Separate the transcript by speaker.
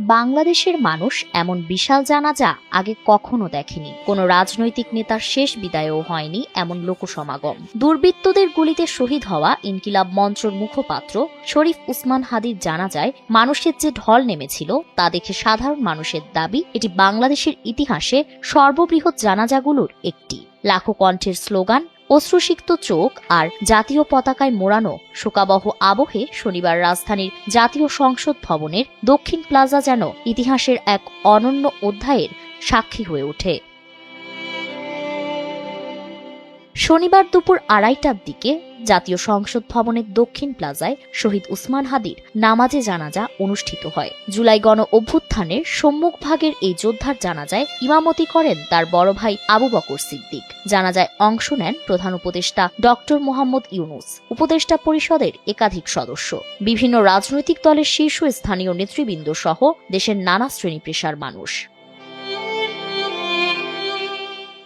Speaker 1: বাংলাদেশের মানুষ এমন বিশাল জানাজা আগে কখনো দেখেনি। কোনো রাজনৈতিক নেতার শেষ বিদায়ও হয়নি এমন লোকসমাগম। দুর্বৃত্তদের গুলিতে শহীদ হওয়া ইনকিলাব মঞ্চের মুখপাত্র শরীফ উসমান হাদির জানাজায় মানুষের যে ঢল নেমেছিল তা দেখে সাধারণ মানুষের দাবি এটি বাংলাদেশের ইতিহাসে সর্ববৃহৎ জানাজাগুলোর একটি। লাখো কণ্ঠের স্লোগান, অশ্রুসিক্ত চোখ আর জাতীয় পতাকায় মোড়ানো শোকাবহ আবহে শনিবার রাজধানীর জাতীয় সংসদ ভবনের দক্ষিণ প্লাজা যেন ইতিহাসের এক অনন্য অধ্যায়ের সাক্ষী হয়ে ওঠে। শনিবার দুপুর ২:৩০টার দিকে জাতীয় সংসদ ভবনের দক্ষিণ প্লাজায় শহীদ উসমান হাদির নামাজে জানাজা অনুষ্ঠিত হয়। জুলাই গণ অভ্যুত্থানের সম্মুখভাগের এই যোদ্ধার জানাজায় ইমামতি করেন তার বড় ভাই আবু বকর সিদ্দিক। জানাজায় অংশ নেন প্রধান উপদেষ্টা ডক্টর মোহাম্মদ ইউনুস, উপদেষ্টা পরিষদের একাধিক সদস্য, বিভিন্ন রাজনৈতিক দলের শীর্ষস্থানীয় নেতৃবৃন্দ সহ দেশের নানা শ্রেণী পেশার মানুষ।